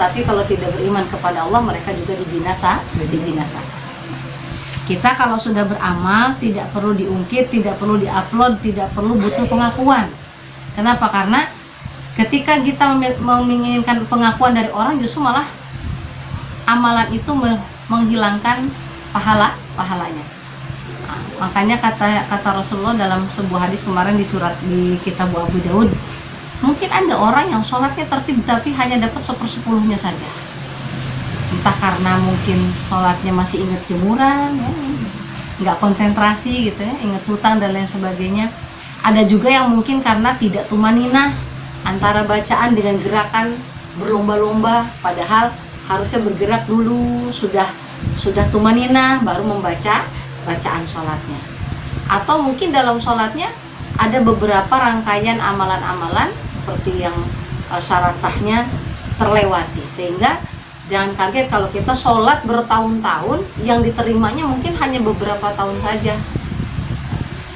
tapi kalau tidak beriman kepada Allah mereka juga dibinasakan. Kita kalau sudah beramal tidak perlu diungkit, tidak perlu diupload, tidak perlu butuh pengakuan. Kenapa? Karena ketika kita menginginkan pengakuan dari orang, justru malah amalan itu menghilangkan pahalanya. Nah, makanya kata Rasulullah dalam sebuah hadis kemarin di kitab Abu Daud, mungkin ada orang yang sholatnya tertib tapi hanya dapat 1/10-nya saja. Entah karena mungkin sholatnya masih ingat jemuran, ya, nggak konsentrasi gitu ya, ingat hutang dan lain sebagainya. Ada juga yang mungkin karena tidak tumaninah antara bacaan dengan gerakan berlomba-lomba, padahal harusnya bergerak dulu, sudah tumaninah baru membaca bacaan sholatnya. Atau mungkin dalam sholatnya ada beberapa rangkaian amalan-amalan seperti yang syarat sahnya terlewati, sehingga jangan kaget kalau kita sholat bertahun-tahun, yang diterimanya mungkin hanya beberapa tahun saja.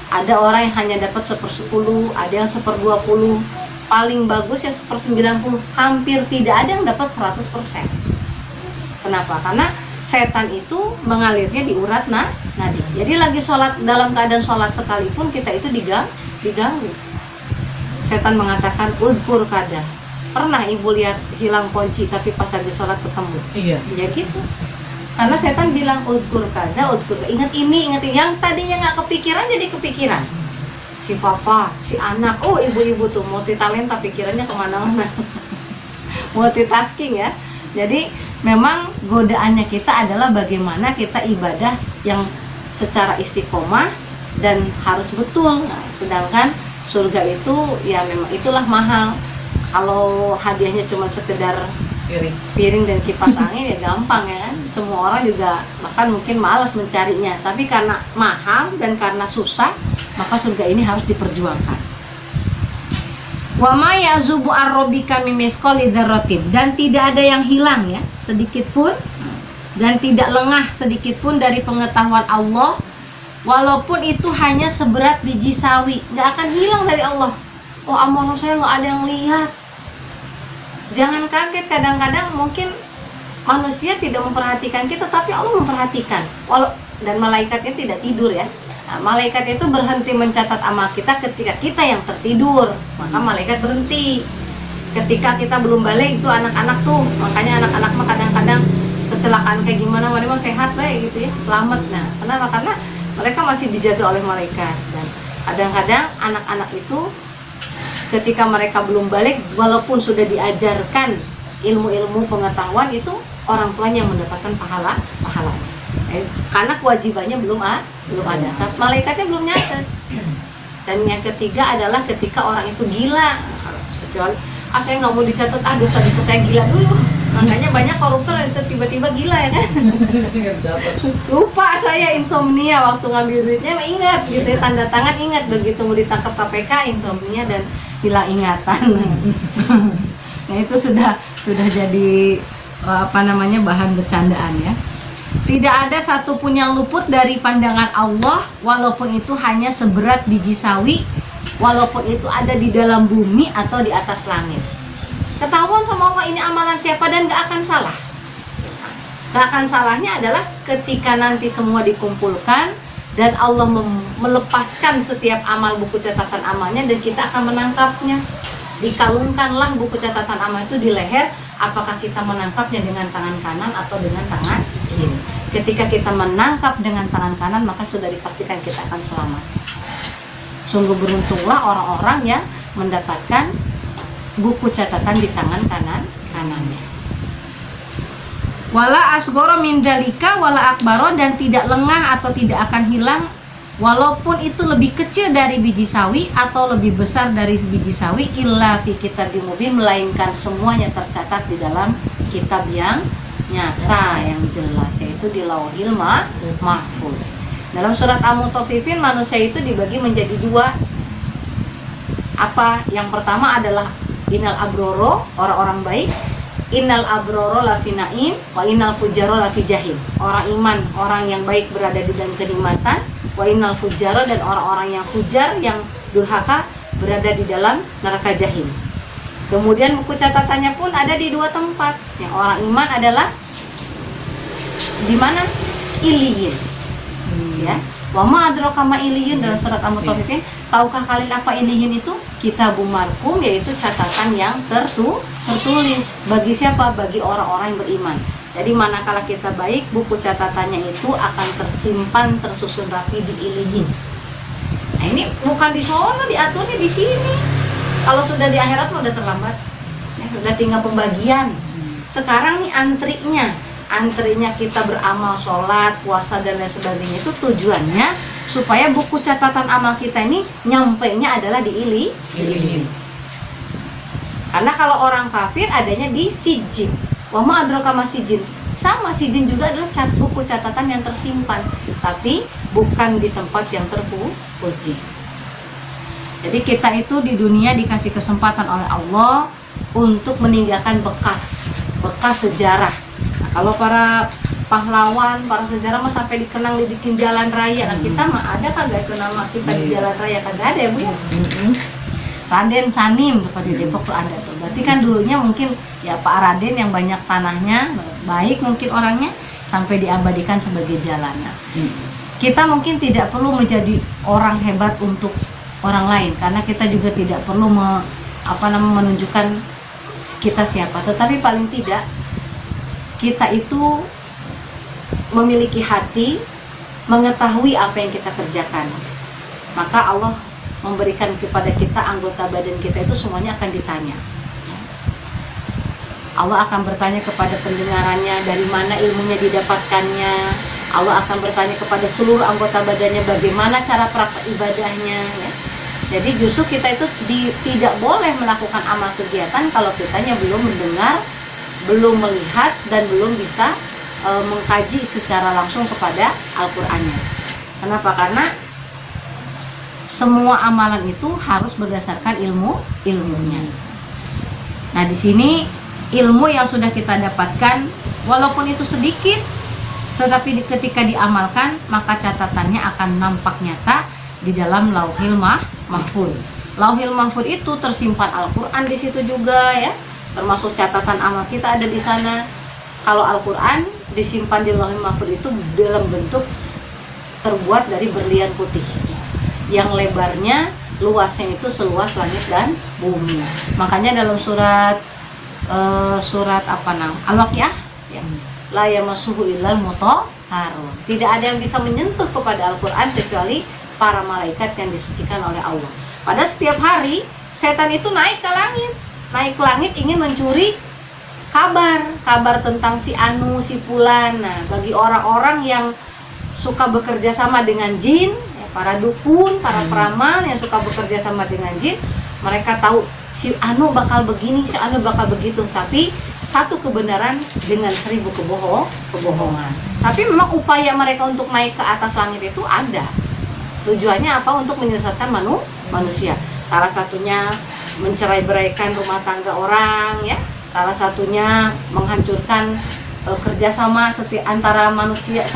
Ada orang yang hanya dapat 1/10, ada yang 1/20, paling bagus ya 1/90, hampir tidak ada yang dapat 100%. Kenapa? Karena setan itu mengalirnya di urat nadi. Jadi lagi sholat, dalam keadaan sholat sekalipun kita itu diganggu. Setan mengatakan udkur kada. Pernah ibu lihat hilang kunci tapi pas lagi sholat ketemu? Iya. Ya gitu. Karena setan bilang udkur kada, ingat ini, yang tadinya nggak kepikiran jadi kepikiran. Si papa, si anak, oh ibu-ibu tuh multi talenta, pikirannya kemana-mana. Multitasking ya. Jadi memang godaannya kita adalah bagaimana kita ibadah yang secara istiqomah dan harus betul. Nah, sedangkan surga itu ya memang itulah mahal. Kalau hadiahnya cuma sekedar piring dan kipas angin ya gampang ya kan. Semua orang juga bahkan mungkin malas mencarinya. Tapi karena mahal dan karena susah, maka surga ini harus diperjuangkan. Wa ma yazubu ar-rabbika min mithqali dzarratin, dan tidak ada yang hilang ya sedikit pun, dan tidak lengah sedikit pun dari pengetahuan Allah, walaupun itu hanya seberat biji sawi, nggak akan hilang dari Allah. Oh, amal saya nggak ada yang lihat. Jangan kaget, kadang-kadang mungkin manusia tidak memperhatikan kita, tapi Allah memperhatikan. Dan malaikatnya tidak tidur ya. Nah, malaikat itu berhenti mencatat amal kita ketika kita yang tertidur, maka malaikat berhenti. Ketika kita belum balik itu anak-anak tuh, makanya anak-anak mah kadang-kadang kecelakaan kayak gimana, mereka sehat baik gitu ya, selamat. Nah, kenapa? Karena mereka masih dijaga oleh malaikat. Dan kadang-kadang anak-anak itu ketika mereka belum balik, walaupun sudah diajarkan ilmu-ilmu pengetahuan, itu orang tuanya yang mendapatkan pahalanya. Karena kewajibannya belum ada, malaikatnya belum nyatet. Dan yang ketiga adalah ketika orang itu gila, kecuali saya nggak mau dicatat, dosa-dosa saya gila dulu. Makanya banyak koruptor yang tiba-tiba gila ya kan. Lupa saya insomnia waktu ngambil duitnya, ingat gitu ya, tanda tangan ingat, begitu mau ditangkap KPK insomnia dan hilang ingatan. Nah itu sudah jadi bahan bercandaan ya. Tidak ada satupun yang luput dari pandangan Allah, walaupun itu hanya seberat biji sawi, walaupun itu ada di dalam bumi atau di atas langit. Ketahuan sama Allah ini amalan siapa dan gak akan salah. Gak akan salahnya adalah ketika nanti semua dikumpulkan dan Allah melepaskan setiap amal buku catatan amalnya dan kita akan menangkapnya. Dikalungkanlah buku catatan amal itu di leher, apakah kita menangkapnya dengan tangan kanan atau dengan tangan kiri. Ketika kita menangkap dengan tangan kanan, maka sudah dipastikan kita akan selamat. Sungguh beruntunglah orang-orang yang mendapatkan buku catatan di tangan kanannya. Wala asgoro min dalika wala akbaro, dan tidak lengah atau tidak akan hilang walaupun itu lebih kecil dari biji sawi atau lebih besar dari biji sawi, illa fi kitabim mubin, melainkan semuanya tercatat di dalam kitab yang nyata yang jelas, yaitu di Lauhil Mahfuz. Dalam surat Al-Mutaffifin manusia itu dibagi menjadi dua. Apa? Yang pertama adalah innal abroro, orang-orang baik. Innal abroro lafi naim wa innal fujaro lafi jahim. Orang iman, orang yang baik berada di dalam kenikmatan. Wa innal fujaro, dan orang-orang yang fujar, yang durhaka, berada di dalam neraka jahim. Kemudian buku catatannya pun ada di 2 tempat. Yang orang iman adalah di mana? Iliyin. Ya. Wa ma adraka ma iliyin dalam surat Al-Mutaffifin. Tahukah kalian apa iliyin itu? Kitabum marqum, yaitu catatan yang tertulis. Bagi siapa? Bagi orang-orang yang beriman. Jadi manakala kita baik, buku catatannya itu akan tersimpan, tersusun rapi di iliyin. Nah, ini bukan di sono, diaturnya di sini. Kalau sudah di akhirat udah terlambat. Ya, sudah tinggal pembagian. Sekarang nih antrinya kita beramal, sholat, puasa dan lain sebagainya, itu tujuannya supaya buku catatan amal kita ini nyampainya adalah di iliyin. Karena kalau orang kafir adanya di sijin. Wa ma adraka ma sijin. Sama, sijin juga adalah buku catatan yang tersimpan, tapi bukan di tempat yang terpuji. Jadi kita itu di dunia dikasih kesempatan oleh Allah untuk meninggalkan bekas sejarah. Nah, kalau para pahlawan, para sejarah mah sampai dikenang dibikin jalan raya. Nah, kita mah ada kagak itu nama kita di jalan raya? Kagak ada ya, Bu ya? Raden Sanim di Depok tuh ada tuh. Berarti kan dulunya mungkin ya Pak Raden yang banyak tanahnya, baik mungkin orangnya, sampai diabadikan sebagai jalanan. Kita mungkin tidak perlu menjadi orang hebat untuk orang lain, karena kita juga tidak perlu menunjukkan kita siapa. Tetapi paling tidak kita itu memiliki hati, mengetahui apa yang kita kerjakan. Maka Allah memberikan kepada kita anggota badan kita itu semuanya akan ditanya. Allah akan bertanya kepada pendengarannya, dari mana ilmunya didapatkannya. Allah akan bertanya kepada seluruh anggota badannya bagaimana cara praktek ibadahnya, ya. Jadi justru kita itu tidak boleh melakukan amal kegiatan kalau kitanya belum mendengar, belum melihat, dan belum bisa mengkaji secara langsung kepada Al-Qur'annya. Kenapa? Karena semua amalan itu harus berdasarkan ilmunya. Nah, di sini ilmu yang sudah kita dapatkan, walaupun itu sedikit, tetapi ketika diamalkan maka catatannya akan nampak nyata di dalam Lauhil Mahfuz. Lauhil Mahfuz itu tersimpan Al-Qur'an di situ juga, ya. Termasuk catatan amal kita ada di sana. Kalau Al-Qur'an disimpan di Lauhil Mahfuz itu dalam bentuk terbuat dari berlian putih, yang lebarnya, luasnya itu seluas langit dan bumi. Makanya dalam surat Al-Waqiah, ya, la yamassuhu illal mutahharun. Tidak ada yang bisa menyentuh kepada Al-Qur'an kecuali para malaikat yang disucikan oleh Allah. Pada setiap hari setan itu naik ke langit ingin mencuri kabar tentang si Anu, si Fulan. Nah, bagi orang-orang yang suka bekerja sama dengan jin, ya, para dukun, para peramal yang suka bekerja sama dengan jin, mereka tahu si Anu bakal begini, si Anu bakal begitu. Tapi satu kebenaran dengan 1000 kebohongan. Tapi memang upaya mereka untuk naik ke atas langit itu ada. Tujuannya apa? Untuk menyesatkan manusia. Salah satunya mencerai-beraikan rumah tangga orang, ya. Salah satunya menghancurkan kerjasama antara manusia,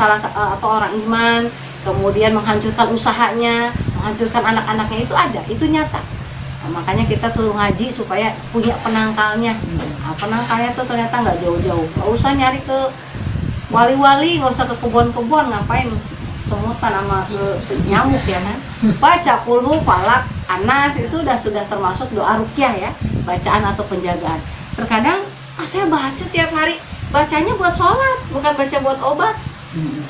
orang iman. Kemudian menghancurkan usahanya, menghancurkan anak-anaknya, itu ada, itu nyata. Nah, makanya kita suruh ngaji supaya punya penangkalnya. Nah, penangkalnya tuh ternyata nggak jauh-jauh. Nggak usah nyari ke wali-wali, nggak usah ke kebun-kebun, ngapain semutan sama nyamuk, ya kan? Baca Qul Falak, Anas itu sudah termasuk doa ruqyah, ya, bacaan atau penjagaan. Terkadang saya baca tiap hari, bacanya buat sholat, bukan baca buat obat.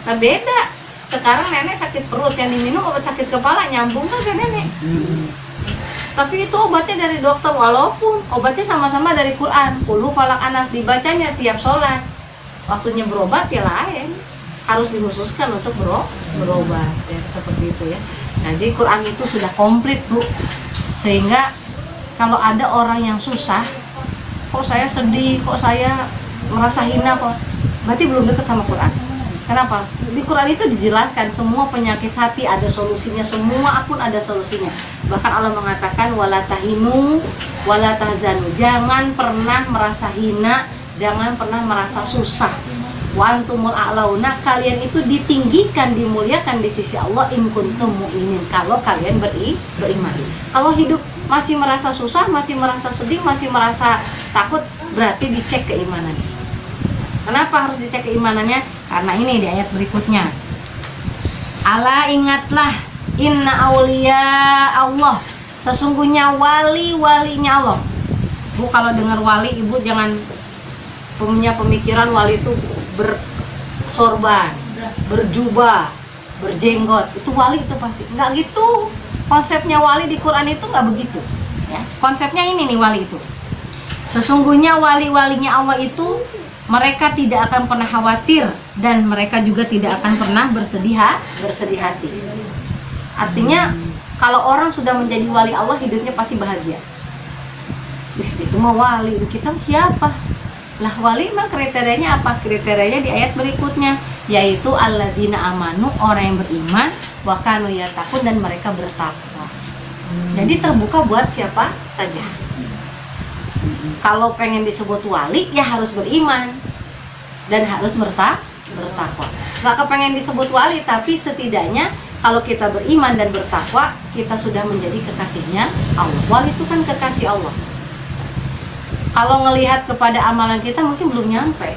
Nah, beda. Sekarang nenek sakit perut, yang diminum obat sakit kepala, nyambung kan ke nenek. Tapi itu obatnya dari dokter, walaupun obatnya sama-sama dari Quran. Qul Falak, Anas dibacanya tiap sholat. Waktunya berobat ya lain, harus dikhususkan untuk berobat, ya, seperti itu, ya. Nah, jadi Quran itu sudah komplit, Bu. Sehingga kalau ada orang yang susah, kok saya sedih, kok saya merasa hina, kok berarti belum dekat sama Quran. Kenapa? Di Quran itu dijelaskan semua penyakit hati ada solusinya, semua pun ada solusinya. Bahkan Allah mengatakan wala tahinu wala tahzanu. Jangan pernah merasa hina, jangan pernah merasa susah. wa antumul a'launa, kalian itu ditinggikan, dimuliakan di sisi Allah in kuntum mu'minin, kalau kalian beriman. Kalau hidup masih merasa susah, masih merasa sedih, masih merasa takut, berarti dicek keimanannya. Kenapa harus dicek keimanannya? Karena ini di ayat berikutnya. Ala ingatlah, inna auliya Allah, sesungguhnya wali-walinya Allah. Bu, kalau dengar wali, ibu jangan punya pemikiran wali itu bersorban, berjubah, berjenggot. Itu wali itu pasti. Enggak gitu. Konsepnya wali di Quran itu enggak begitu. Ya. Konsepnya ini nih wali itu. Sesungguhnya wali-walinya Allah itu mereka tidak akan pernah khawatir dan mereka juga tidak akan pernah bersedih hati. Artinya kalau orang sudah menjadi wali Allah, hidupnya pasti bahagia. Itu mah wali, kita siapa? Lah wali mah kriterianya apa? Kriterianya di ayat berikutnya, yaitu alladzina amanu, orang yang beriman, wa kanu yattaqun, dan mereka bertakwa. Jadi terbuka buat siapa saja. Kalau pengen disebut wali, ya harus beriman dan harus bertakwa. Gak kepengen disebut wali, tapi setidaknya kalau kita beriman dan bertakwa, kita sudah menjadi kekasihnya Allah. Wali itu kan kekasih Allah. Kalau ngelihat kepada amalan kita mungkin belum nyampe.